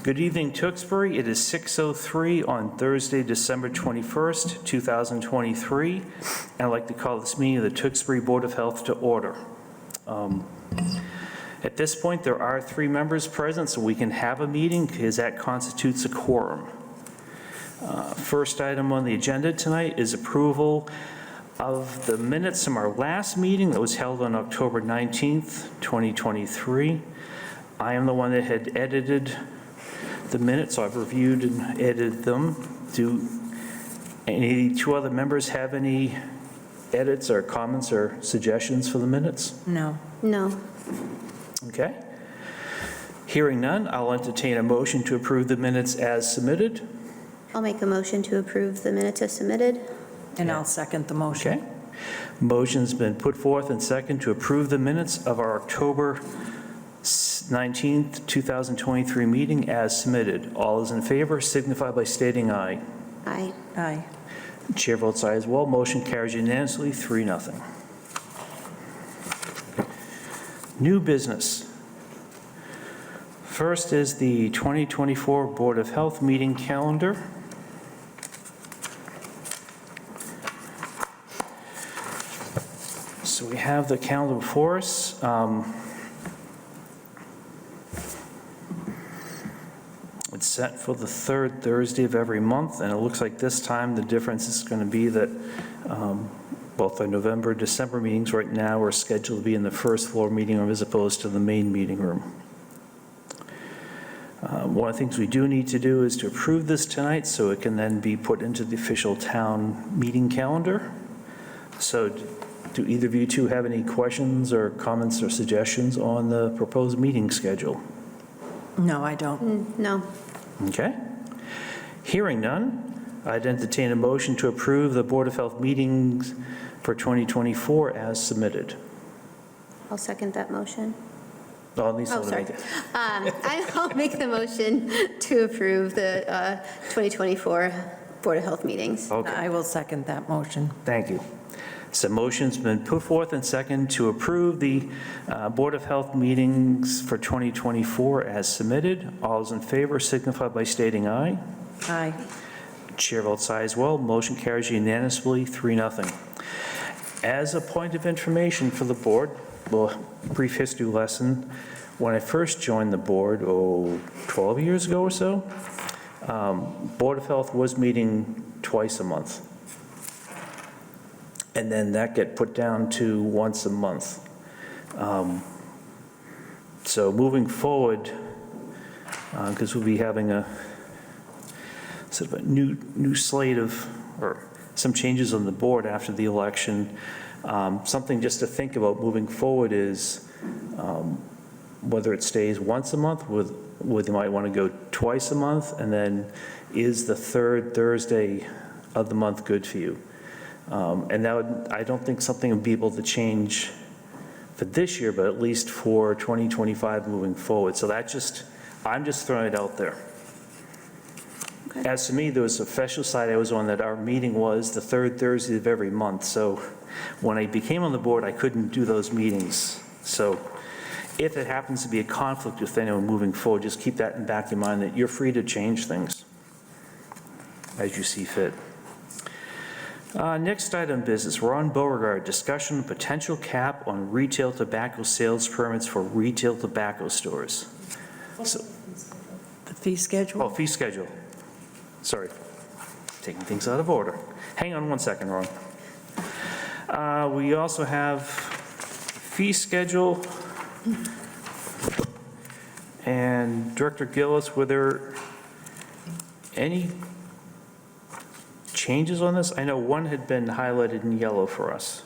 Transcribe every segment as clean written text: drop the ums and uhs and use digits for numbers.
Good evening, Tewksbury. It is 6:03 on Thursday, December 21st, 2023. And I'd like to call this meeting of the Tewksbury Board of Health to order. At this point, there are 3 members present, so we can have a meeting because that constitutes a quorum. First item on the agenda tonight is approval of the minutes from our last meeting that was held on October 19th, 2023. I am the one that had edited the minutes, so I've reviewed and edited them. Do any 2 other members have any edits or comments or suggestions for the minutes? No. No. Okay. Hearing none, I'll entertain a motion to approve the minutes as submitted. I'll make a motion to approve the minutes as submitted. And I'll second the motion. Okay. Motion's been put forth and second to approve the minutes of our October 19th, 2023 meeting as submitted. All those in favor signify by stating aye. Aye. Aye. Chair votes aye as well. Motion carries unanimously, 3-0. New business. First is the 2024 Board of Health meeting calendar. So we have the calendar before us. It's set for the 3rd Thursday of every month, and it looks like this time the difference is going to be that both the November, December meetings right now are scheduled to be in the first floor meeting room as opposed to the main meeting room. One of the things we do need to do is to approve this tonight so it can then be put into the official town meeting calendar. So do either of you two have any questions or comments or suggestions on the proposed meeting schedule? No, I don't. No. Okay. Hearing none, I'd entertain a motion to approve the Board of Health meetings for 2024 as submitted. I'll second that motion. Oh, sorry. I'll make the motion to approve the 2024 Board of Health meetings. Okay, I will second that motion. thank you. So motion's been put forth and second to approve the Board of Health meetings for 2024 as submitted. All those in favor signify by stating aye. Aye. Chair votes aye as well. Motion carries unanimously, 3-0. As a point of information for the board, well, brief history lesson. When I first joined the board, 12 years ago or so, Board of Health was meeting twice a month. And then that get put down to once a month. So moving forward, because we'll be having a sort of a new slate of, or some changes on the board after the election, something just to think about moving forward is whether it stays once a month, whether you might want to go twice a month, and then is the 3rd Thursday of the month good for you? And that would, I don't think something would be able to change for this year, but at least for 2025 moving forward. So I'm just throwing it out there. Okay. As for me, there was a official side I was on that our meeting was the 3rd Thursday of every month. So when I became on the board, I couldn't do those meetings. So if it happens to be a conflict with anyone moving forward, just keep that in the back of your mind that you're free to change things as you see fit. Next item of business, Ron Beauregard, discussion of potential cap on retail tobacco sales permits for retail tobacco stores. So, The fee schedule? oh, fee schedule. Sorry, taking things out of order. Hang on one second, Ron. We also have fee schedule. And Director Gillis, were there any changes on this? I know one had been highlighted in yellow for us.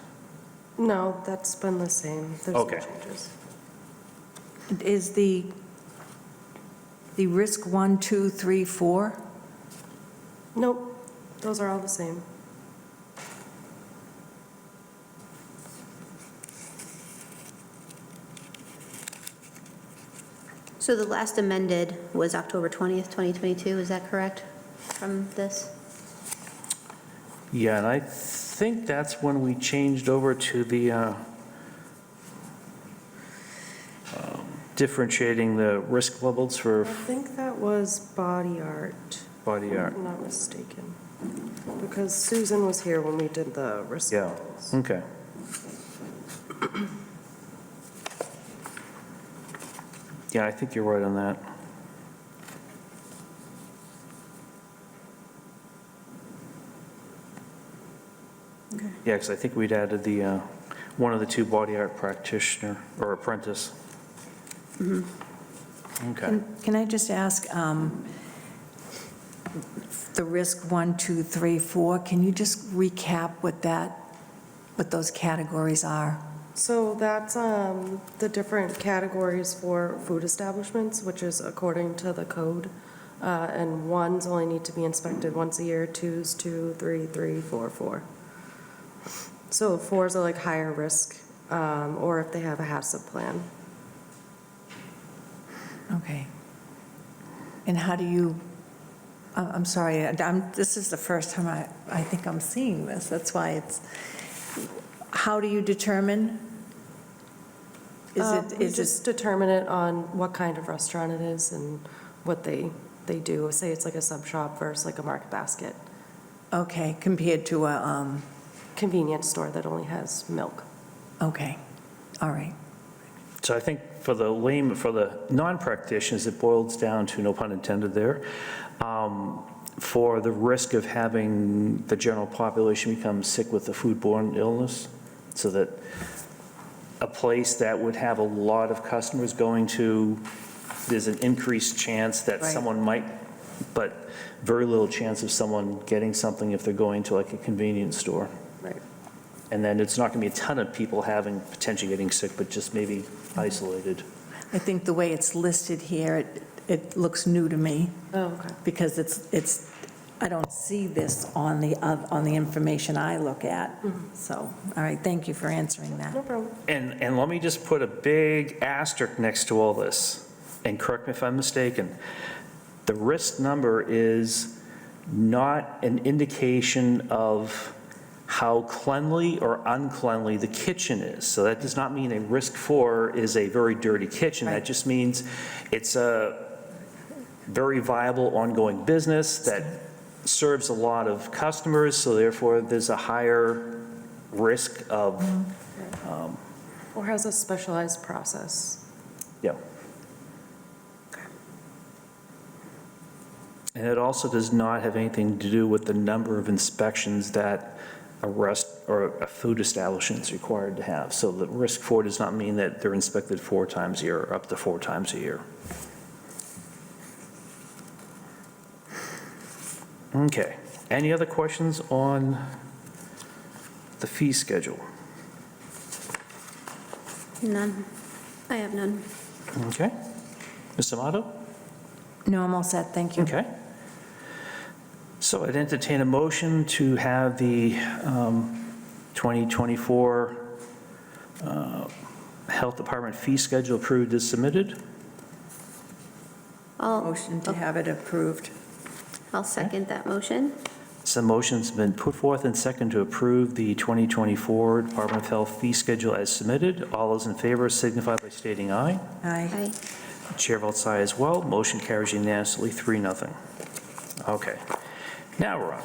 No, that's been the same. There's no Okay. changes. Is the risk 1, 2, 3, 4? Nope, those are all the same. So the last amended was October 20th, 2022, is that correct from this? Yeah, and I think that's when we changed over to the differentiating the risk levels for I think that was body art, body if art. I'm not mistaken. Because Susan was here when we did the risk Yeah. levels. Okay. Yeah, I think you're right on that. Okay. Yeah, because I think we'd added the, one of the two body art practitioner or apprentice. Okay. Can I just ask, the risk 1, 2, 3, 4, can you just recap what those categories are? So that's the different categories for food establishments, which is according to the code. And ones only need to be inspected once a year, twos, 2, 3, 3, 4, 4. So fours are like higher risk, or if they have a HACCP plan. Okay. And how do you, I'm sorry, this is the first time I think I'm seeing this, that's why it's, how do you determine? We Is just it, determine it on what kind of restaurant it is and what they do. Say it's like a sub shop versus like a Market Basket. okay, compared to a, Convenience store that only has milk. okay, all right. So I think for the non-practitioners, it boils down to, no pun intended there, for the risk of having the general population become sick with the foodborne illness, so that a place that would have a lot of customers going to, there's an increased chance that Right. someone might, but very little chance of someone getting something if they're going to like a convenience store. Right. And then it's not going to be a ton of people potentially getting sick, but just maybe isolated. I think the way it's listed here, it looks new to me, Oh, okay. because it's, I don't see this on the information I look at. So, all right, thank you for answering that. No problem. And let me just put a big asterisk next to all this, and correct me if I'm mistaken. The risk number is not an indication of how cleanly or uncleanly the kitchen is. So that does not mean a risk 4 is a very dirty kitchen. That Right. just means it's a very viable ongoing business that serves a lot of customers, so therefore there's a higher risk of, Or has a specialized process. yeah. And it also does not have anything to do with the number of inspections that a a food establishment is required to have. So the risk 4 does not mean that they're inspected 4 times a year or up to 4 times a year. Okay. Any other questions on the fee schedule? None. I have none. Okay. Ms. Amato? No, I'm all set, thank you. Okay. So I'd entertain a motion to have the 2024 Health Department fee schedule approved as submitted. Motion to have it approved. I'll second that motion. So motion's been put forth and second to approve the 2024 Department of Health fee schedule as submitted. All those in favor signify by stating aye. Aye. Aye. Chair votes aye as well. Motion carries unanimously, 3-0. Okay, now we're on.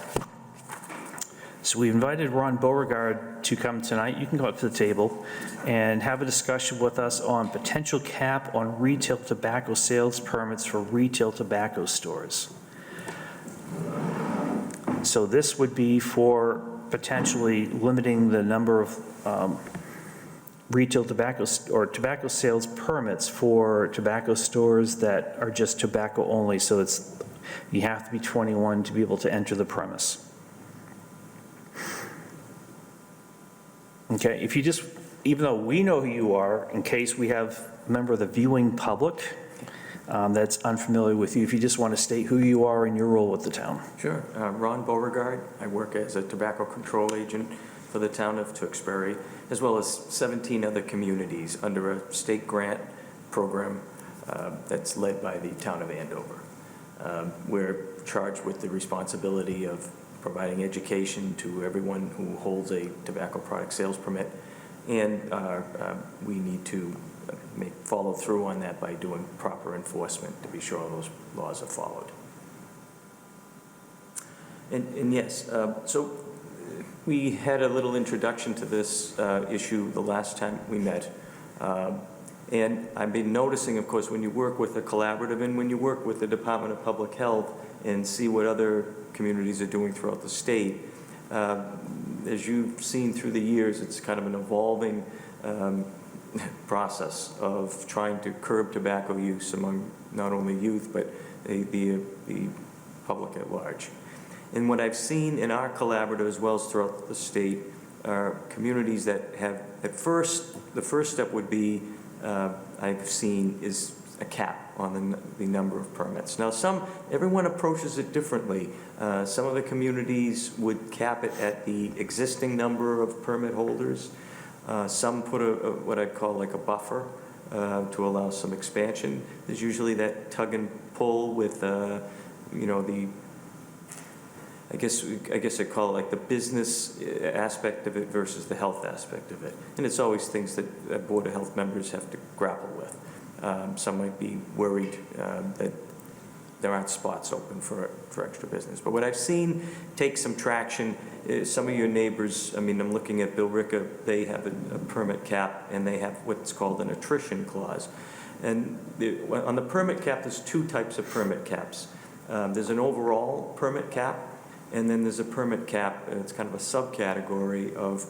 So we invited Ron Beauregard to come tonight. You can go up to the table and have a discussion with us on potential cap on retail tobacco sales permits for retail tobacco stores. So this would be for potentially limiting the number of retail tobacco or tobacco sales permits for tobacco stores that are just tobacco only. So you have to be 21 to be able to enter the premise. Okay, if you just, even though we know who you are, in case we have a member of the viewing public that's unfamiliar with you, if you just want to state who you are and your role with the town. Sure. Ron Beauregard. I work as a tobacco control agent for the town of Tewksbury, as well as 17 other communities under a state grant program that's led by the town of Andover. We're charged with the responsibility of providing education to everyone who holds a tobacco product sales permit, and we need to follow through on that by doing proper enforcement to be sure all those laws are followed. And yes, so we had a little introduction to this issue the last time we met. And I've been noticing, of course, when you work with a collaborative and when you work with the Department of Public Health and see what other communities are doing throughout the state, as you've seen through the years, it's kind of an evolving process of trying to curb tobacco use among not only youth, but the public at large. And what I've seen in our collaborative as well as throughout the state are communities that have, the first step would be, I've seen is a cap on the number of permits. Now everyone approaches it differently. Some of the communities would cap it at the existing number of permit holders. Some put what I'd call like a buffer to allow some expansion. There's usually that tug and pull with, I guess I call it like the business aspect of it versus the health aspect of it. And it's always things that Board of Health members have to grapple with. Some might be worried that there aren't spots open for extra business. But what I've seen take some traction is some of your neighbors, I mean, I'm looking at Billerica, they have a permit cap and they have what's called an attrition clause. And on the permit cap, there's two types of permit caps. There's an overall permit cap, and then there's a permit cap, it's kind of a subcategory of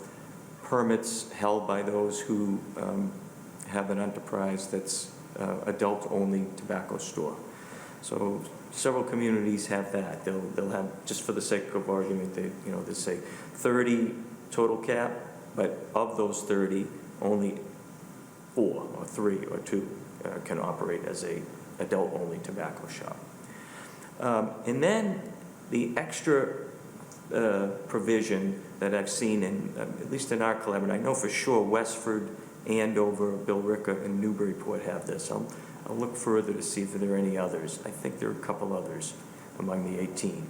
permits held by those who have an enterprise that's adult-only tobacco store. So several communities have that. They'll have, just for the sake of argument, they say 30 total cap, but of those 30, only 4 or 3 or 2 can operate as a adult-only tobacco shop. And then the extra provision that I've seen in, at least in our collaborative, I know for sure Westford, Andover, Billerica, and Newburyport have this. I'll look further to see if there are any others. I think there are a couple others among the 18.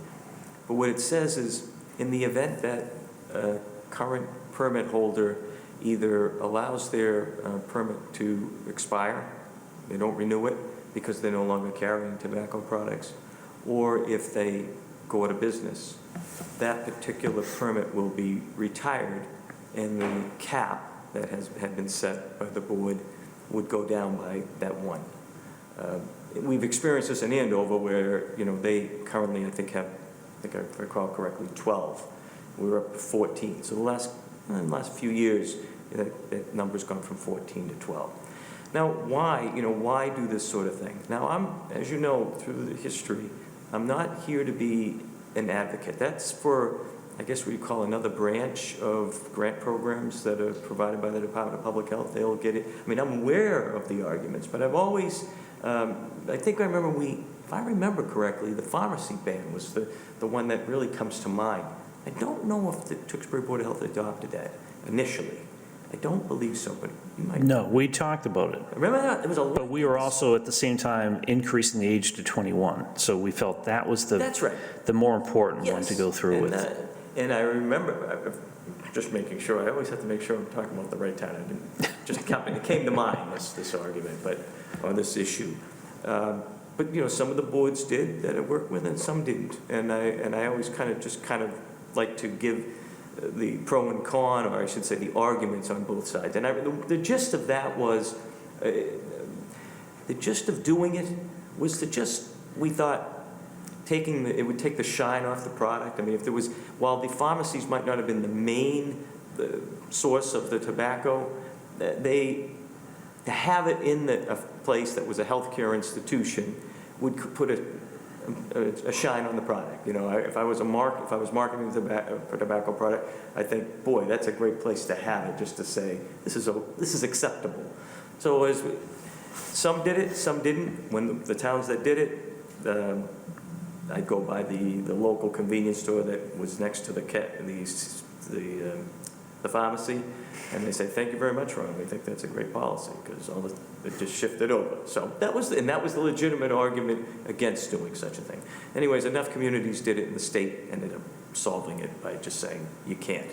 But what it says is, in the event that a current permit holder either allows their permit to expire, they don't renew it because they're no longer carrying tobacco products, or if they go out of business, that particular permit will be retired and the cap that had been set by the board would go down by that one. We've experienced this in Andover where, they currently, I think I recall correctly, 12. We were up to 14. So in the last few years, that number's gone from 14 to 12. Now, why do this sort of thing? Now, as you know, through the history, I'm not here to be an advocate. That's for, I guess what you call another branch of grant programs that are provided by the Department of Public Health. They'll get it. I mean, I'm aware of the arguments, but I've always, I think I remember if I remember correctly, the pharmacy ban was the one that really comes to mind. I don't know if the Tewksbury Board of Health adopted that initially. I don't believe so, but you might. No, we talked about it. Remember that? It was a. But we were also at the same time increasing the age to 21. So we felt that was That's right. the more important one to go through and, with. And I remember, just making sure, I always have to make sure I'm talking about the right town. I didn't, it came to mind, this argument, or this issue. But, some of the boards did that I worked with and some didn't. And I always kind of like to give the pro and con, or I should say the arguments on both sides. And the gist of that was, the gist of doing it was we thought, it would take the shine off the product. I mean, while the pharmacies might not have been the main source of the tobacco, to have it in a place that was a healthcare institution would put a shine on the product. If I was marketing a tobacco product, I think, boy, that's a great place to have it, just to say this is acceptable. So some did it, some didn't. When the towns that did it, I'd go by the local convenience store that was next to the pharmacy, and they say, "Thank you very much, Ron. We think that's a great policy because it just shifted over." So that was the legitimate argument against doing such a thing. Anyways, enough communities did it, and the state ended up solving it by just saying you can't.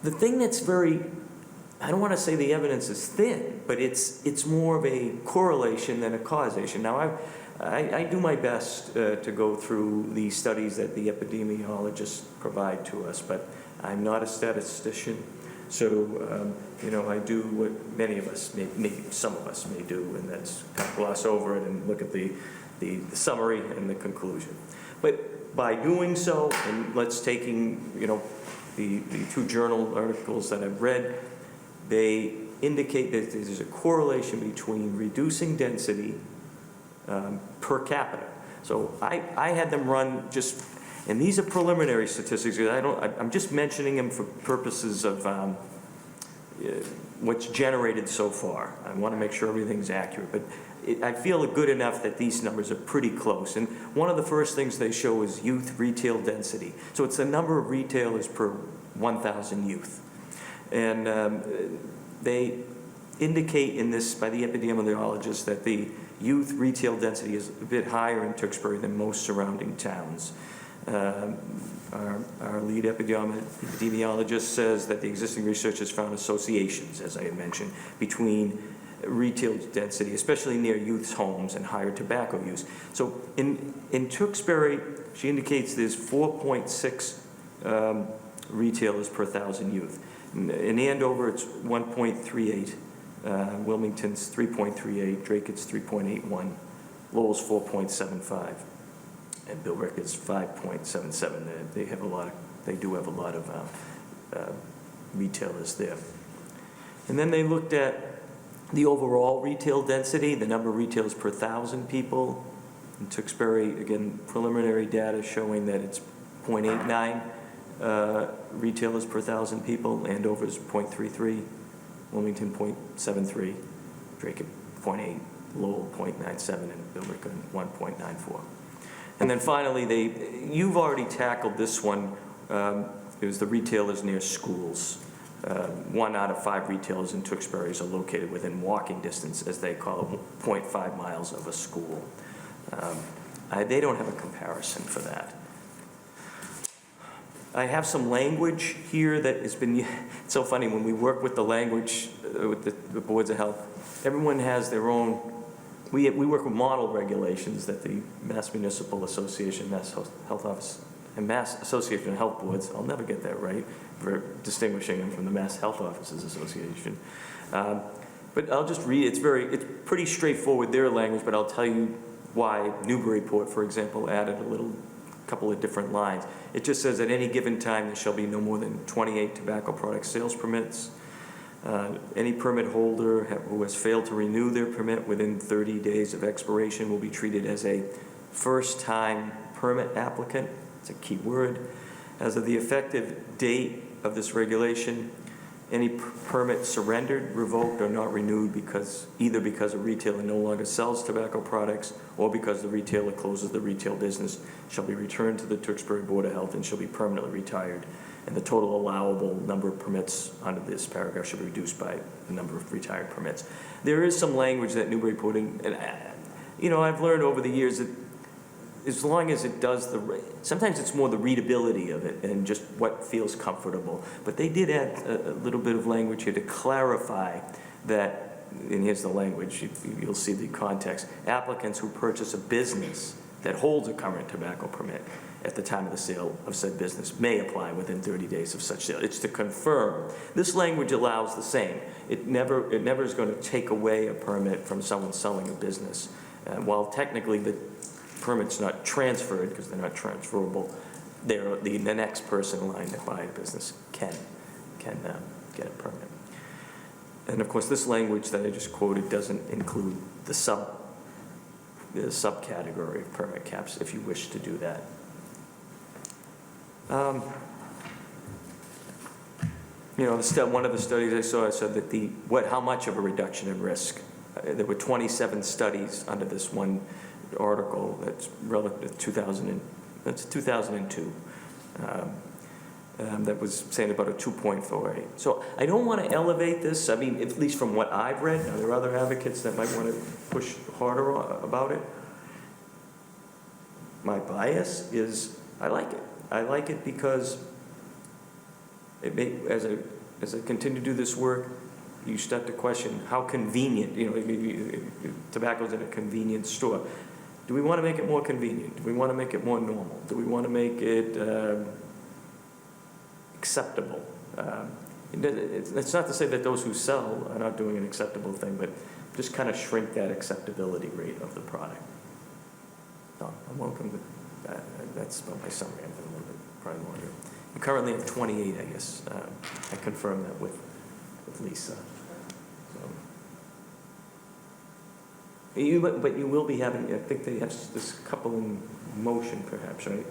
The thing that's very I don't want to say the evidence is thin, but it's more of a correlation than a causation. Now, I do my best to go through the studies that the epidemiologists provide to us, but I'm not a statistician. So, I do what many of us, maybe some of us may do, and that's kind of gloss over it and look at the summary and the conclusion. But by doing so, and taking, the two journal articles that I've read, they indicate that there's a correlation between reducing density per capita. So I had them run just, and these are preliminary statistics. I'm just mentioning them for purposes of what's generated so far. I want to make sure everything's accurate, but I feel good enough that these numbers are pretty close. And one of the first things they show is youth retail density. So it's the number of retailers per 1,000 youth. And they indicate in this, by the epidemiologists, that the youth retail density is a bit higher in Tewksbury than most surrounding towns. Our lead epidemiologist says that the existing research has found associations, as I had mentioned, between retail density, especially near youth's homes, and higher tobacco use. So in Tewksbury, she indicates there's 4.6 retailers per 1,000 youth. In Andover, it's 1.38. Wilmington's 3.38. Drake, it's 3.81. Lowell's 4.75. And Billerick is 5.77. They do have a lot of retailers there. And then they looked at the overall retail density, the number of retailers per 1,000 people. In Tewksbury, again, preliminary data showing that it's 0.89 retailers per 1,000 people. Andover's 0.33, Wilmington 0.73, Drake at 0.8, Lowell 0.97, and Billerick 1.94. And then finally, you've already tackled this one. It was the retailers near schools. 1 out of 5 retailers in Tewksbury are located within walking distance, as they call it, 0.5 miles of a school. They don't have a comparison for that. I have some language here that has been, it's so funny, when we work with the language, with the boards of health, everyone has their own, we work with model regulations that the Mass Municipal Association, Mass Health Office, and Mass Association of Health Boards, I'll never get that right, for distinguishing them from the Mass Health Officers Association. But I'll just read, it's pretty straightforward, their language, but I'll tell you why Newburyport, for example, added a couple of different lines. It just says, at any given time, there shall be no more than 28 tobacco product sales permits. Any permit holder who has failed to renew their permit within 30 days of expiration will be treated as a first-time permit applicant. It's a key word. As of the effective date of this regulation, any permit surrendered, revoked, or not renewed either because a retailer no longer sells tobacco products or because the retailer closes the retail business shall be returned to the Tewksbury Board of Health and shall be permanently retired. And the total allowable number of permits under this paragraph should be reduced by the number of retired permits. There is some language that Newburyport, and I've learned over the years that as long as it does sometimes it's more the readability of it and just what feels comfortable. But they did add a little bit of language here to clarify that, and here's the language, you'll see the context. Applicants who purchase a business that holds a current tobacco permit at the time of the sale of said business may apply within 30 days of such sale. It's to confirm. This language allows the same. It never is going to take away a permit from someone selling a business. While technically the permit's not transferred, because they're not transferable, the next person in line to buy a business can get a permit. And of course, this language that I just quoted doesn't include the subcategory of permit caps if you wish to do that. One of the studies I saw said that how much of a reduction in risk. There were 27 studies under this one article that's relative to 2002 that was saying about a 2.48. So I don't want to elevate this. I mean, at least from what I've read. Now, there are other advocates that might want to push harder about it. My bias is I like it. I like it because as I continue to do this work, you start to question how convenient, tobacco's in a convenience store. Do we want to make it more convenient? Do we want to make it more normal? Do we want to make it acceptable? It's not to say that those who sell are not doing an acceptable thing, but just kind of shrink that acceptability rate of the product. So I'm welcome to that. That's about my summary. I've been a little bit probably longer. We currently have 28, I guess. I confirmed that with Lisa. So. But you will be having, I think they have this couple in motion perhaps, right?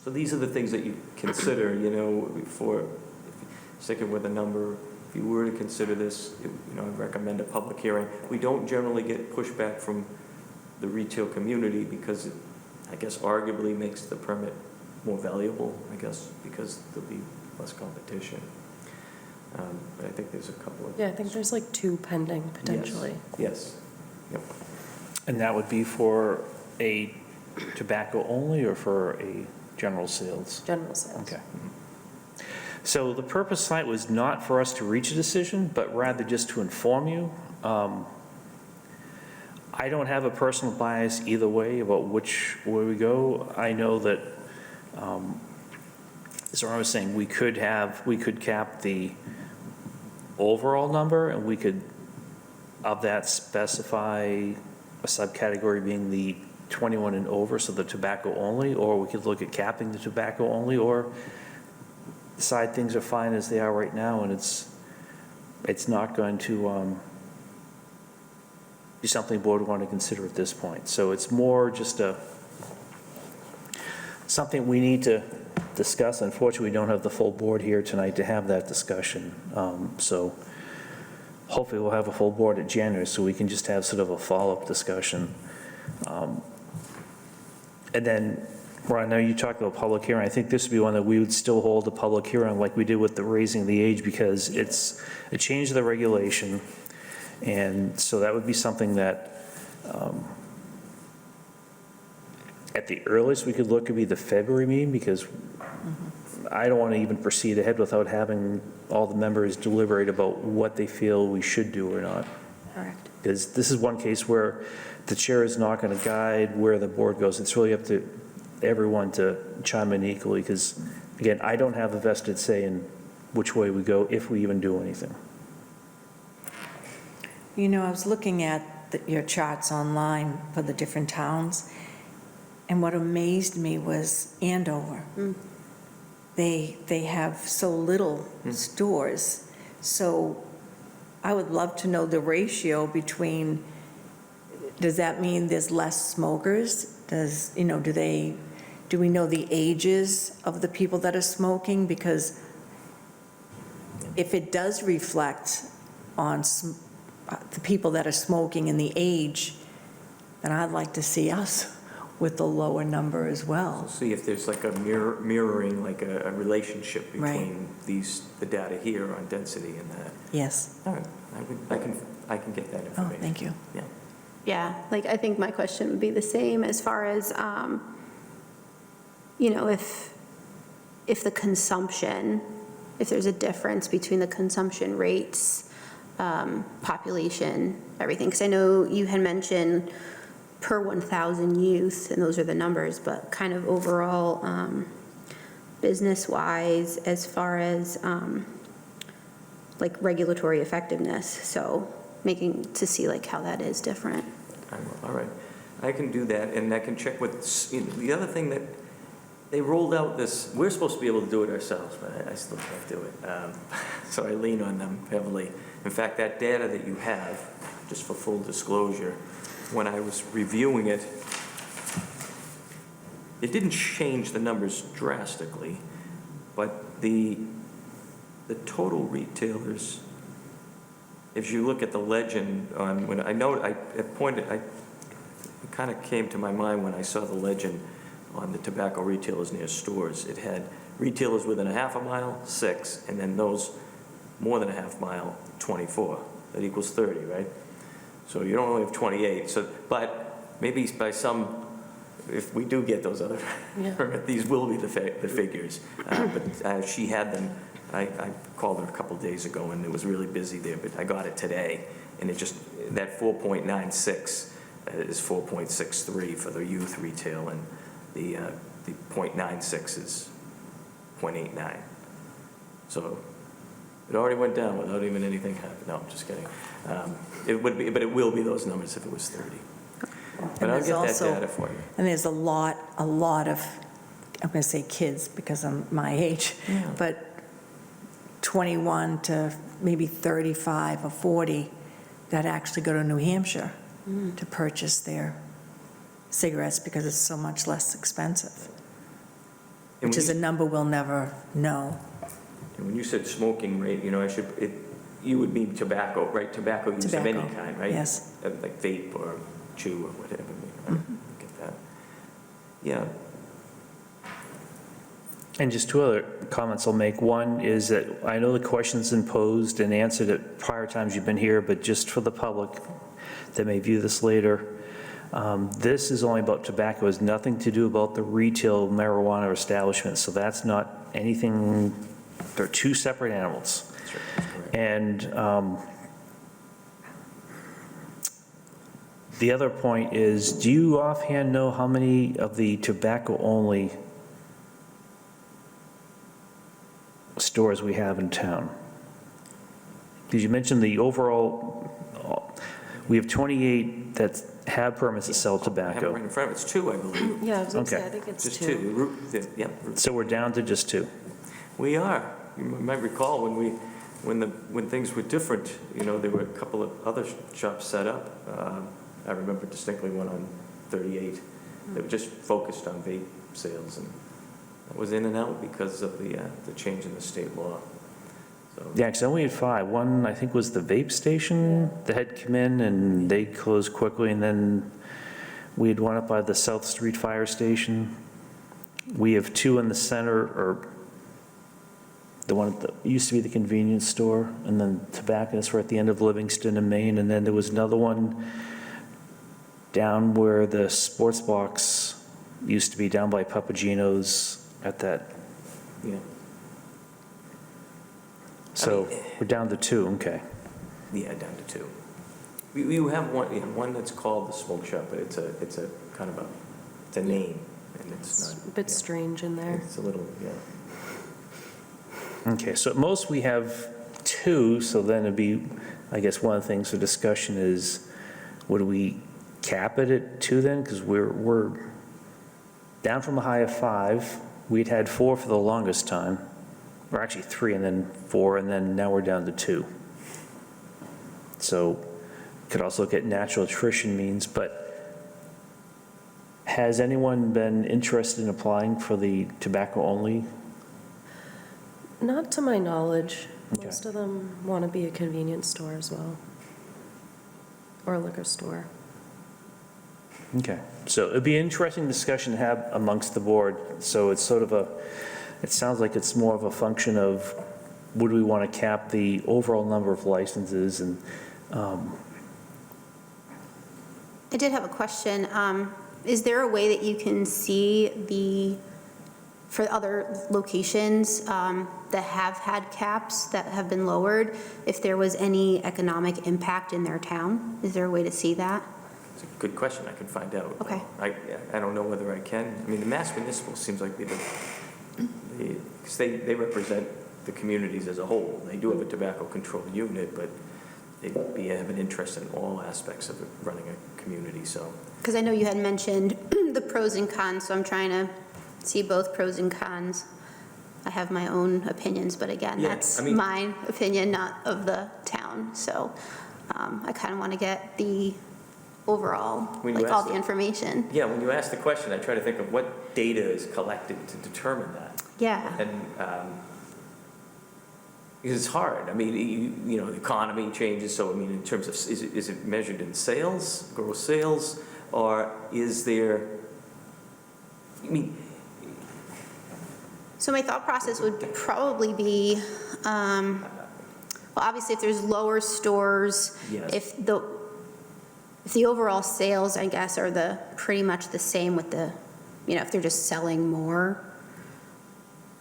So these are the things that you consider, for sticking with a number. If you were to consider this, I'd recommend a public hearing. We don't generally get pushback from the retail community because it, I guess, arguably makes the permit more valuable, I guess, because there'll be less competition. But I think there's a couple of... Yeah, I think there's like 2 pending potentially. Yes. Yep. And that would be for a tobacco only or for a general sales? General sales. Okay. So the purpose tonight was not for us to reach a decision, but rather just to inform you. I don't have a personal bias either way about which way we go. I know that, as I was saying, we could cap the overall number, and we could, of that, specify a subcategory being the 21 and over, so the tobacco only, or we could look at capping the tobacco only, or decide things are fine as they are right now, and it's not going to be something the board would want to consider at this point. So it's more just something we need to discuss. Unfortunately, we don't have the full board here tonight to have that discussion. So hopefully we'll have a full board at January so we can just have sort of a follow-up discussion. And then, Ron, I know you talked about public hearing. I think this would be one that we would still hold a public hearing like we did with the raising the age, because it's a change of the regulation. And so that would be something that, at the earliest we could look would be the February meeting, because I don't want to even proceed ahead without having all the members deliberate about what they feel we should do or not. Correct. Because this is one case where the chair is not going to guide where the board goes. It's really up to everyone to chime in equally, because, again, I don't have a vested say in which way we go, if we even do anything. I was looking at your charts online for the different towns, and what amazed me was Andover. They have so little stores, so I would love to know the ratio between, does that mean there's less smokers? Do we know the ages of the people that are smoking? Because if it does reflect on the people that are smoking and the age, then I'd like to see us with a lower number as well. See if there's like a mirroring, like a relationship Right. between the data here on density and that. Yes. All right, I can get that Oh, information. thank you. Yeah. Yeah, like, I think my question would be the same as far as, if the consumption, if there's a difference between the consumption rates, population, everything. Because I know you had mentioned per 1,000 youth, and those are the numbers, but kind of overall, business-wise, as far as, like, regulatory effectiveness. So making, to see like how that is different. All right, I can do that, and I can check with, the other thing that, they rolled out this, we're supposed to be able to do it ourselves, but I still can't do it. So I lean on them heavily. In fact, that data that you have, just for full disclosure, when I was reviewing it, it didn't change the numbers drastically, but the total retailers, if you look at the legend on, when I know, it kind of came to my mind when I saw the legend on the tobacco retailers near stores. It had retailers within a half a mile, 6, and then those more than a half mile, 24. That equals 30, right? So you don't only have 28. So, but maybe by some, if we do get those other, Yeah. these will be the figures. But she had them I called her a couple days ago, and it was really busy there, but I got it today, and it just, that 4.96 is 4.63 for the youth retail, and the .96 is .89. So it already went down without even anything happening. No, I'm just kidding. It would be, but it will be those numbers if it was 30. But I'll there's get that also- data for you. And there's a lot of, I'm going to say kids because I'm my age, but 21 to maybe 35 or 40 that actually go to New Hampshire to purchase their cigarettes because it's so much less expensive, And which is a number we'll never know. when you said smoking rate, you would mean tobacco, right? Tobacco use of any Tobacco, kind, right? yes. Like vape or chew or whatever. I get that. Yeah. And just two other comments I'll make. One is that I know the question's been posed and answered at prior times you've been here, but just for the public that may view this later, this is only about tobacco. It has nothing to do about the retail marijuana establishment. So that's not anything, they're two separate animals. That's right, that's correct. And the other point is, do you offhand know how many of the tobacco-only stores we have in town? Because you mentioned the overall, we have 28 that have permits to sell I have it tobacco. right in front of it. It's two, I believe. Yeah, I was going to say, Okay. I think it's Just two. two. Yeah. So we're down to just two. We are. You might recall when things were different, there were a couple of other shops set up. I remember distinctly one on 38 that were just focused on vape sales, and that was in and out because of the change in the state law. So, Yeah, because I only had five. One, I think, was the vape station that had come in, and they closed quickly. And then we had one up by the South Street Fire Station. We have two in the center, or the one that used to be the convenience store, and then tobacconists were at the end of Livingston and Maine. And then there was another one down where the sports box used to be, down by Papagino's at that. yeah. So we're down to two, okay. Yeah, down to two. We have one that's called the Smoke Shop, but it's a kind of it's a name, and it's It's not. a bit yeah. strange in there. It's a little, yeah. Okay, so at most we have two, so then it'd be, I guess one of the things for discussion is, would we cap it at two then? Because we're down from a high of 5. We'd had 4 for the longest time, or actually 3 and then 4, and then now we're down to 2. So could also look at natural attrition means, but has anyone been interested in applying for the tobacco only? Not to my knowledge. Okay. Most of them want to be a convenience store as well, or a liquor store. Okay, so it'd be an interesting discussion to have amongst the board. So it's sort of it sounds like it's more of a function of, would we want to cap the overall number of licenses? And I did have a question. Is there a way that you can see for other locations that have had caps that have been lowered, if there was any economic impact in their town? Is there a way to see that? It's a good question. I can find out. Okay. I don't know whether I can. I mean, the Mass Municipal seems like because they represent the communities as a whole. They do have a tobacco control unit, but they have an interest in all aspects of running a community, so. Because I know you had mentioned the pros and cons, so I'm trying to see both pros and cons. I have my own opinions, but again, Yeah, that's I mean- my opinion, not of the town. So I kind of want to get the overall, When you like all ask the the- information. Yeah, when you ask the question, I try to think of what data is collected to determine that. Yeah. And because it's hard. I mean, the economy changes, so I mean, in terms of, is it measured in sales, gross sales, or is there, I mean, So my thought process would probably be, well, obviously, if there's lower stores, Yes. if the overall sales, I guess, are pretty much the same with if they're just selling more,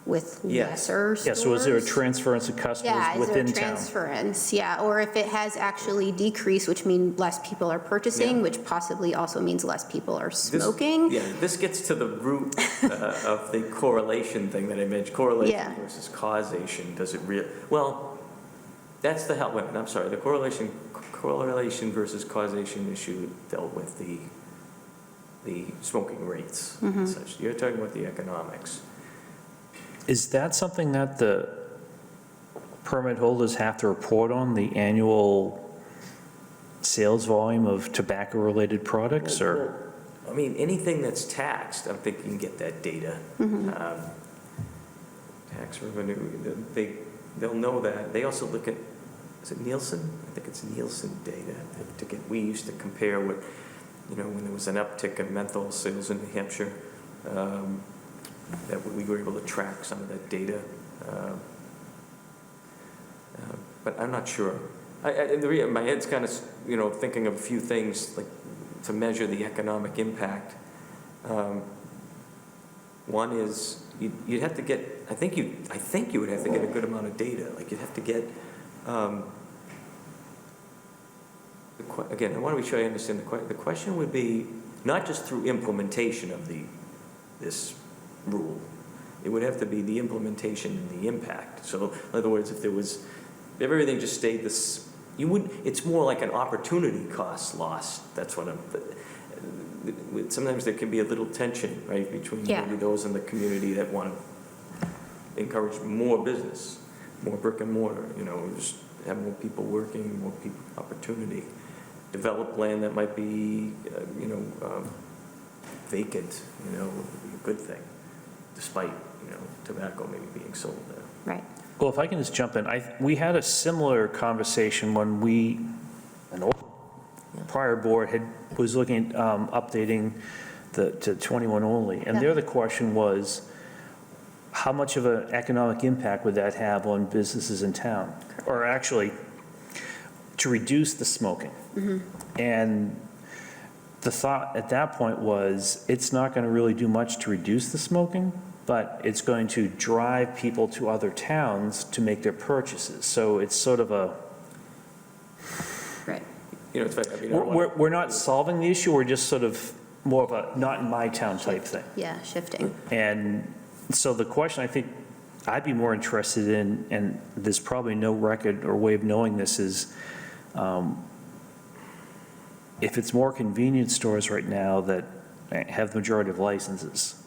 with Yes. lesser stores. Yeah, so is there a transference of customers Yeah, is there within a town? transference? Yeah, or if it has actually decreased, which means less people are purchasing, Yeah. which possibly also means less people are smoking. Yeah, this gets to the root of the correlation thing that I mentioned, correlation Yeah. versus causation. Does it well, that's the wait, I'm sorry, the correlation versus causation issue dealt with the smoking rates Mm-hmm. and such. You're talking about the economics. Is that something that the permit holders have to report on, the annual sales volume of tobacco-related products, or? I mean, anything that's taxed, I think you can get that data. Tax revenue, they'll know that. They also look at, is it Nielsen? I think it's Nielsen data. We used to compare what, when there was an uptick in menthol sales in New Hampshire, that we were able to track some of that data. But I'm not sure. My head's kind of, thinking of a few things like to measure the economic impact. One is you'd have to get. I think you would have to get a good amount of data. Like you'd have to get. Again, I want to be sure I understand the question would be not just through implementation of this rule. It would have to be the implementation and the impact. So, in other words, if everything just stayed this, it's more like an opportunity cost loss. That's what sometimes there can be a little tension, right, between maybe those in the community that want to encourage more business, more brick and mortar, just have more people working, more people opportunity. Develop land that might be, vacant, would be a good thing, despite, tobacco maybe being sold there. Right. Well, if I can just jump in, we had a similar conversation when an old prior board was looking at updating to 21 only, and there the question was, how much of an economic impact would that have on businesses in town? Or actually, to reduce the smoking. And the thought at that point was, it's not going to really do much to reduce the smoking, but it's going to drive people to other towns to make their purchases. So it's sort of a, Right. It's like, we're not solving the issue, we're just sort of more of a not in my town type thing. Yeah, shifting. And so the question I think I'd be more interested in, and there's probably no record or way of knowing this, is if it's more convenience stores right now that have the majority of licenses,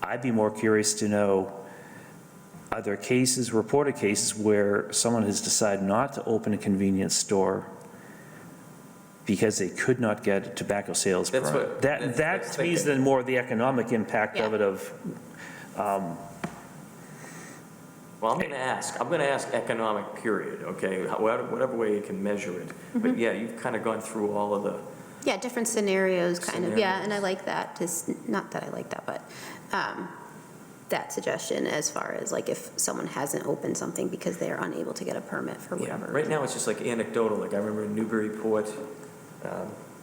I'd be more curious to know, are there reported cases where someone has decided not to open a convenience store because they could not get a tobacco sales That's permit? what- That that's to me is thinking. then more the economic impact of Yeah. it of, Well, I'm going to ask economic period, okay, whatever way you can measure it. But yeah, you've kind of gone through all of the, Yeah, different scenarios, kind of, yeah, and I Scenarios. like that, not that I like that, but that suggestion as far as like if someone hasn't opened something because they're unable to get a permit for yeah. whatever. Right now, it's just like anecdotal. Like I remember in Newburyport,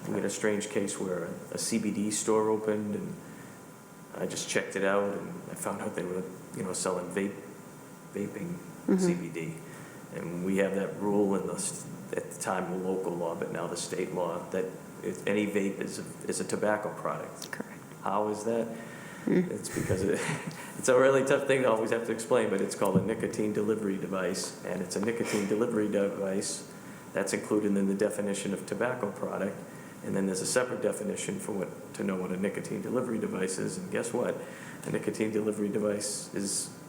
we had a strange case where a CBD store opened, and I just checked it out, and I found out they were, selling vaping CBD. And we have that rule in at the time, the local law, but now the state law, that any vape is a tobacco product. Correct. How is that? It's because it's a really tough thing to always have to explain, but it's called a nicotine delivery device, and it's a nicotine delivery device that's included in the definition of tobacco product, and then there's a separate definition to know what a nicotine delivery device is, and guess what? A nicotine delivery device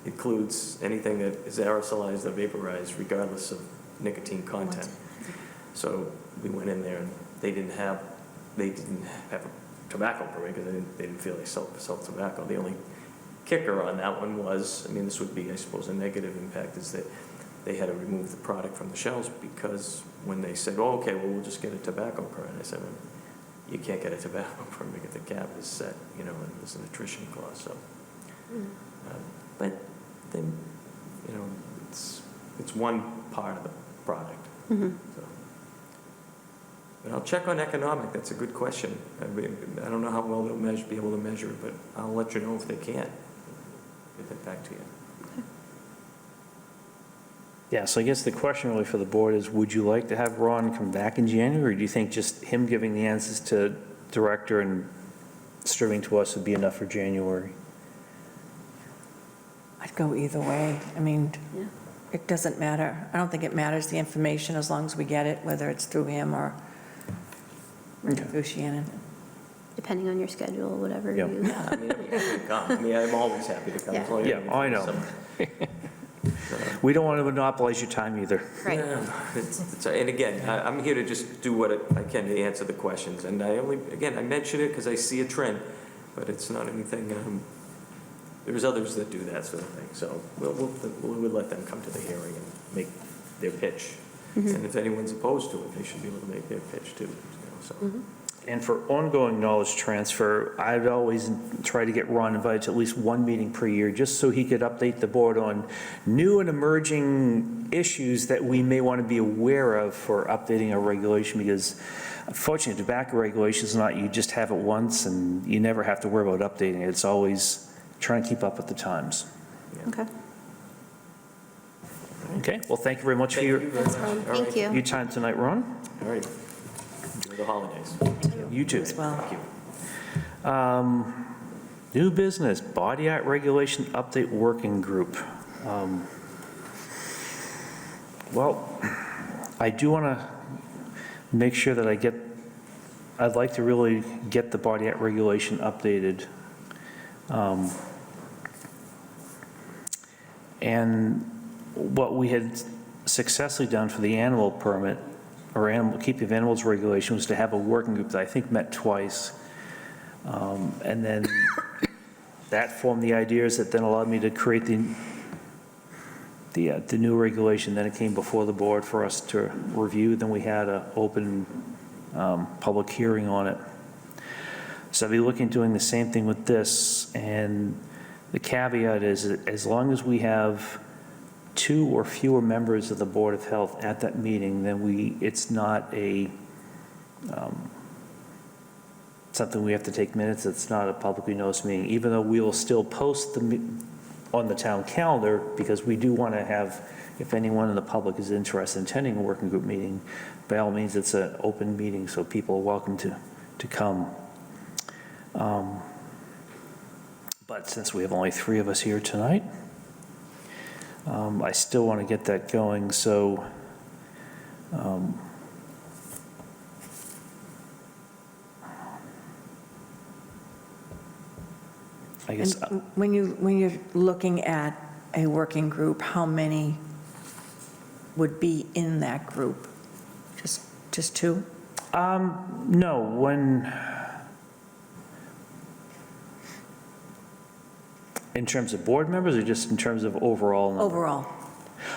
includes anything that is aerosolized or vaporized, regardless of nicotine content. So we went in there, and they didn't have a tobacco permit because they didn't feel they sold tobacco. The only kicker on that one was, this would be, I suppose, a negative impact, is that they had to remove the product from the shelves because when they said, oh, okay, well, we'll just get a tobacco permit, I said, well, you can't get a tobacco permit because the cap is set, and there's an attrition clause, so. But then, it's one part of the product. So. But I'll check on economic. That's a good question. I don't know how well they'll be able to measure it, but I'll let you know if they can. get that back to you. Yeah, so I guess the question really for the board is, would you like to have Ron come back in January? Or do you think just him giving the answers to director and distributing to us would be enough for January? I'd go either way. I mean, Yeah. it doesn't matter. I don't think it matters, the information, as long as we get it, whether it's through him or Okay. through Shannon. Depending on your schedule, whatever Yeah. you. Yeah, I mean, I'm happy to come. I mean, I'm always happy to come. Yeah. as long as Yeah, I know. We don't want to monopolize your time either. Right. And again, I'm here to just do what I can to answer the questions. And I only, again, I mention it because I see a trend, but it's not anything, there's others that do that sort of thing. So we'll let them come to the hearing and make their pitch. And if anyone's opposed to it, they should be able to make their pitch too. You know, so. And for ongoing knowledge transfer, I'd always try to get Ron invited to at least one meeting per year, just so he could update the board on new and emerging issues that we may want to be aware of for updating our regulation, because unfortunately, tobacco regulation is not, you just have it once and you never have to worry about updating it. It's always trying to keep up with the times. Okay. Okay, well, thank you very much for Thank your you very much. All Thank right. you. your time tonight, Ron. All right. Enjoy the holidays. You too. As well. Thank you. New business, body art regulation update working group. Well, I do want to make sure that I'd like to really get the body art regulation updated. And what we had successfully done for the animal permit, or keeping of animals regulation, was to have a working group that I think met twice. And then that formed the ideas that then allowed me to create the new regulation. Then it came before the board for us to review. Then we had an open public hearing on it. So I'll be looking at doing the same thing with this. And the caveat is, as long as we have 2 or fewer members of the Board of Health at that meeting, then it's not something we have to take minutes. It's not a publicly noticed meeting, even though we will still post on the town calendar, because we do want to have, if anyone in the public is interested in attending a working group meeting, by all means, it's an open meeting, so people are welcome to come. But since we have only 3 of us here tonight, I still want to get that going, so I guess, And when you're looking at a working group, how many would be in that group? Just 2? no, in terms of board members, or just in terms of overall number? Overall?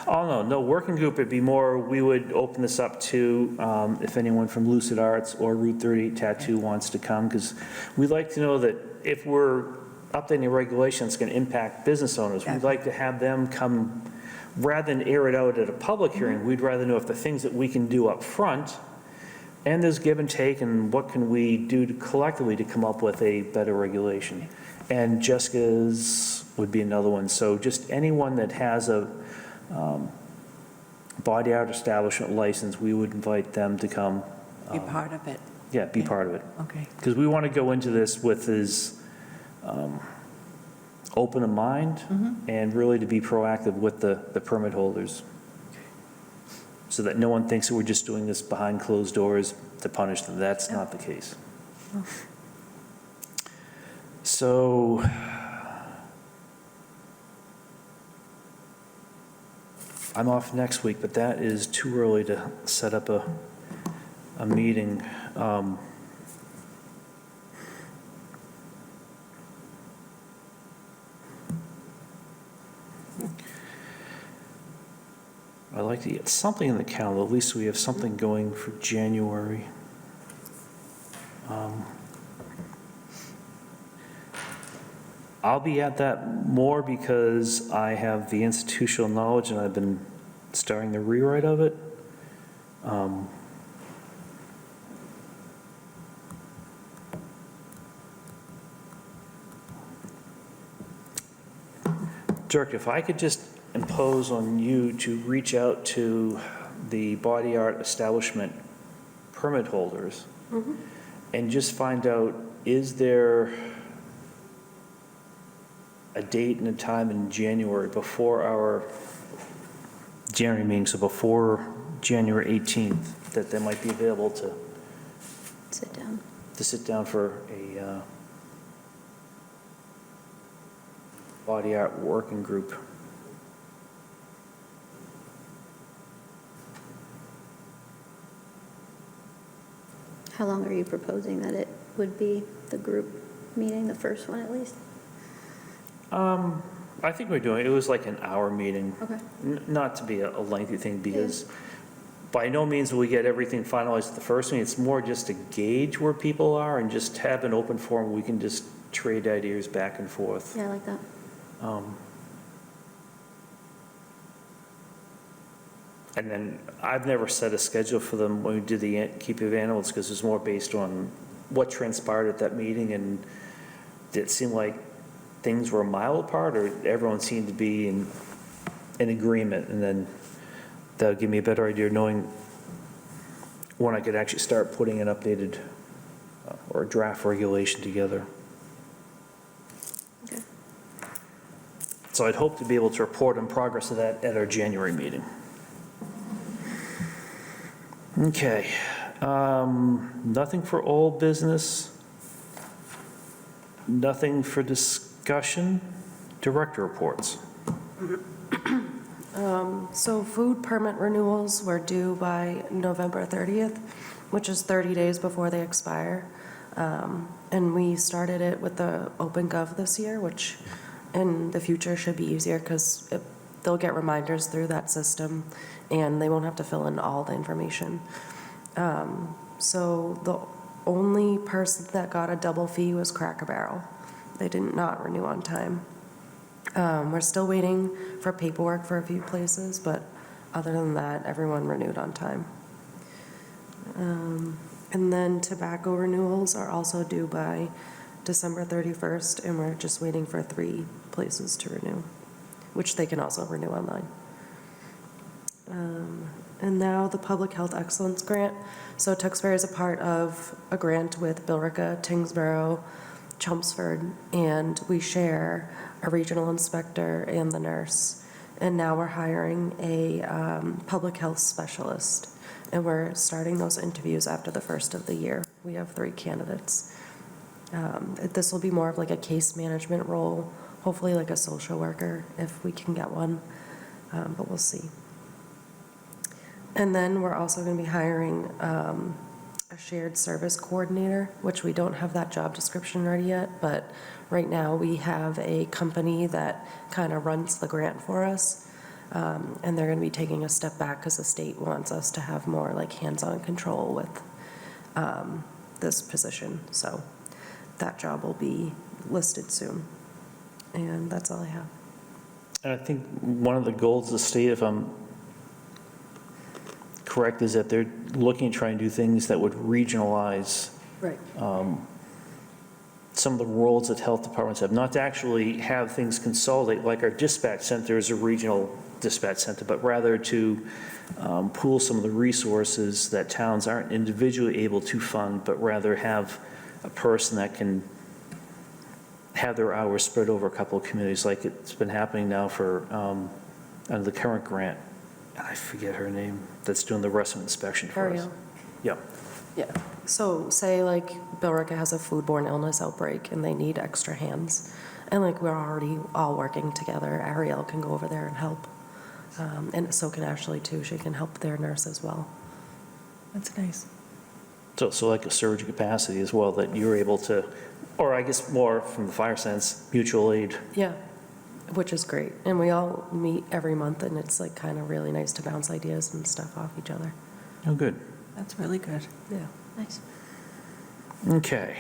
Oh, no, working group, it'd be more, we would open this up to, if anyone from Lucid Arts or Route 38 Tattoo wants to come, because we'd like to know that if we're updating a regulation that's going to impact business owners, we'd like to have them come, rather than air it out at a public hearing, we'd rather know if the things that we can do up front, and there's give and take, and what can we do collectively to come up with a better regulation. And Jessica's would be another one. So just anyone that has a body art establishment license, we would invite them to come. Be part of it? Yeah, be part of it. Okay. Because we want to go into this with as open a mind and really to be proactive with the permit holders, so that no one thinks that we're just doing this behind closed doors to punish them. That's not the case. So I'm off next week, but that is too early to set up a meeting. I'd like to get something in the calendar, at least we have something going for January. I'll be at that more because I have the institutional knowledge and I've been starting the rewrite of it. Dirk, if I could just impose on you to reach out to the body art establishment permit holders and just find out, is there a date and a time in January before our January meeting, so before January 18th, that they might be available to Sit down. sit down for a body art working group? How long are you proposing that it would be, the group meeting, the first one at least? I think we're doing, it was like an hour meeting. Okay. Not to be a lengthy thing, because by no means will we get everything finalized at the first meeting. It's more just to gauge where people are and just have an open forum. We can just trade ideas back and forth. Yeah, I like that. And then I've never set a schedule for them when we did the Keep of Animals, because it's more based on what transpired at that meeting, and did it seem like things were a mile apart, or everyone seemed to be in agreement? And then that would give me a better idea of knowing when I could actually start putting an updated or draft regulation together. Okay. So I'd hope to be able to report on progress of that at our January meeting. Okay, nothing for old business, nothing for discussion, director reports. So food permit renewals were due by November 30th, which is 30 days before they expire. And we started it with the OpenGov this year, which in the future should be easier because they'll get reminders through that system and they won't have to fill in all the information. So the only person that got a double fee was Cracker Barrel. They did not renew on time. We're still waiting for paperwork for a few places, but other than that, everyone renewed on time. And then tobacco renewals are also due by December 31st, and we're just waiting for 3 places to renew, which they can also renew online. And now the Public Health Excellence Grant. So Tewksbury is a part of a grant with Billerica, Tingsboro, Chelmsford, and we share a regional inspector and the nurse. And now we're hiring a public health specialist, and we're starting those interviews after the first of the year. We have 3 candidates. This will be more of like a case management role, hopefully like a social worker if we can get one, but we'll see. And then we're also going to be hiring a shared service coordinator, which we don't have that job description ready yet, but right now we have a company that kind of runs the grant for us, and they're going to be taking a step back because the state wants us to have more like hands-on control with this position. So that job will be listed soon, and that's all I have. And I think one of the goals of the state, if I'm correct, is that they're looking to try and do things that would regionalize Right. some of the roles that health departments have, not to actually have things consolidate, like our dispatch center is a regional dispatch center, but rather to pool some of the resources that towns aren't individually able to fund, but rather have a person that can have their hours spread over a couple of communities, like it's been happening now for, under the current grant. I forget her name, that's doing the restaurant inspection for us. Ariel. Yeah. Yeah. So say like Billerica has a foodborne illness outbreak and they need extra hands. And like we're already all working together. Ariel can go over there and help. And so can Ashley too. She can help their nurse as well. That's nice. So like a surge capacity as well, that you're able to, or I guess more from the fire sense, mutual aid. Yeah, which is great. And we all meet every month and it's like kind of really nice to bounce ideas and stuff off each other. Oh, good. That's really good. Yeah. Nice. Okay.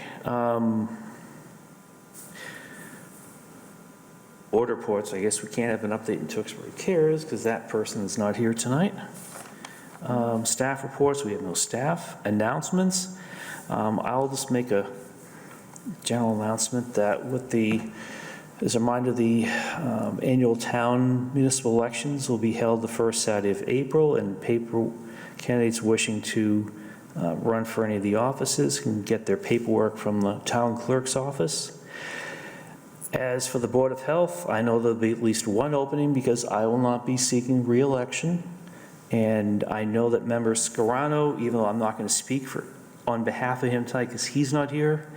Board reports, I guess we can't have an update in Tewksbury Cares because that person is not here tonight. Staff reports, we have no staff. Announcements, I'll just make a general announcement that with the As a reminder, the annual town municipal elections will be held the first Saturday of April, and candidates wishing to run for any of the offices can get their paperwork from the town clerk's office. As for the Board of Health, I know there'll be at least one opening because I will not be seeking re-election. And I know that member Scarano, even though I'm not going to speak on behalf of him tonight because he's not here,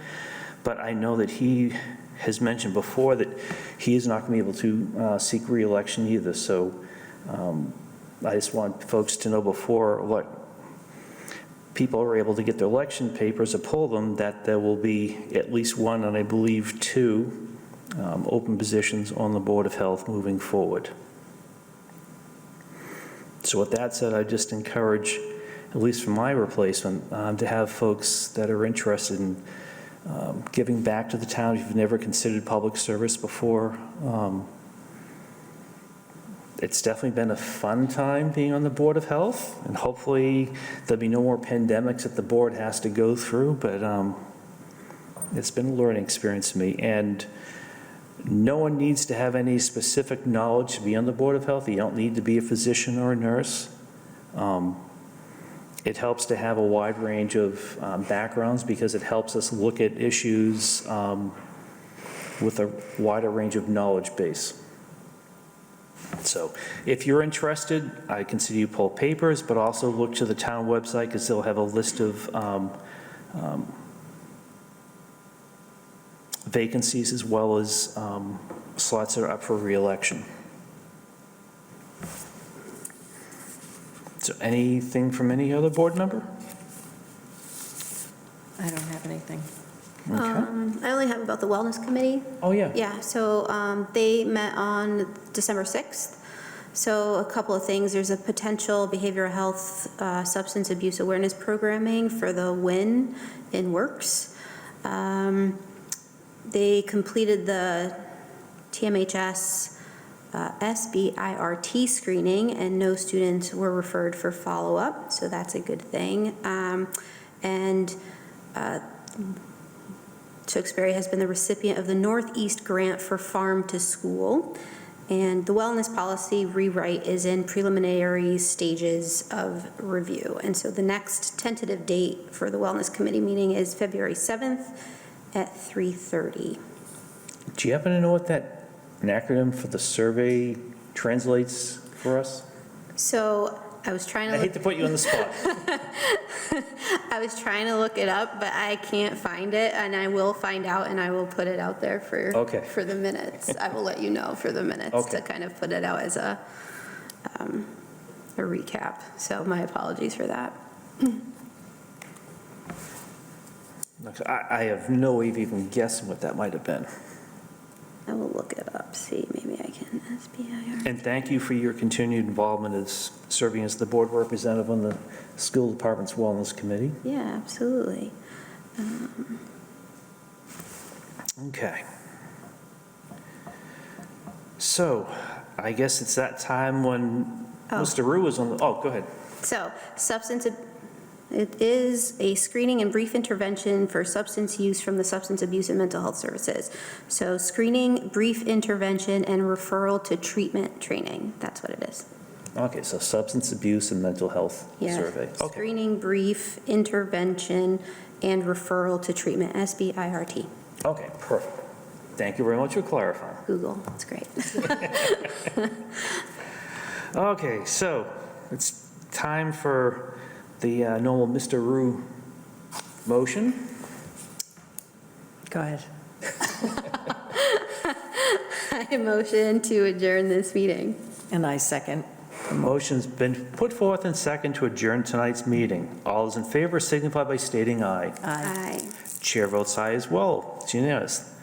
but I know that he has mentioned before that he is not going to be able to seek re-election either. So I just want folks to know before what people are able to get their election papers or pull them, that there will be at least one, and I believe two, open positions on the Board of Health moving forward. So with that said, I just encourage, at least for my replacement, to have folks that are interested in giving back to the town. If you've never considered public service before, it's definitely been a fun time being on the Board of Health, and hopefully there'll be no more pandemics that the board has to go through, but it's been a learning experience for me. And no one needs to have any specific knowledge to be on the Board of Health. You don't need to be a physician or a nurse. It helps to have a wide range of backgrounds because it helps us look at issues with a wider range of knowledge base. So if you're interested, I consider you pull papers, but also look to the town website because they'll have a list of vacancies as well as slots that are up for re-election. So anything from any other board member? I don't have anything. Okay. I only have about the Wellness Committee. Oh, yeah. Yeah, so they met on December 6th. So a couple of things. There's a potential behavioral health substance abuse awareness programming for the WIN in Works. They completed the TMHS SBIRT screening, and no students were referred for follow-up, so that's a good thing. Tewksbury has been the recipient of the Northeast Grant for Farm to School, and the wellness policy rewrite is in preliminary stages of review. And so the next tentative date for the Wellness Committee meeting is February 7th at 3:30. Do you happen to know what that acronym for the survey translates for us? So I was trying I to hate to put you on the spot. look it up, but I can't find it, and I will find out, and I will put it out there for the minutes. I will let you know for the minutes to kind of put it out as a recap. So my apologies for that. I have no way of even guessing what that might have been. I will look it up, see, maybe I can, SBIR. And thank you for your continued involvement as serving as the board representative on the school department's wellness committee. Yeah, absolutely. Okay. So I guess it's that time when Mr. Rue is on the, go ahead. So, it is a screening and brief intervention for substance use from the Substance Abuse and Mental Health Services. So screening, brief intervention, and referral to treatment training. That's what it is. Okay, so substance abuse and mental health survey. Okay. Screening, brief intervention, and referral to treatment, SBIRT. Okay, perfect. Thank you very much for clarifying. Google, it's great. Okay, so it's time for the normal Mr. Rue motion. Go ahead. I motion to adjourn this meeting. And I second. The motion's been put forth and second to adjourn tonight's meeting. All those in favor signify by stating aye. Aye. Aye. Chair votes aye as well. It's unanimous.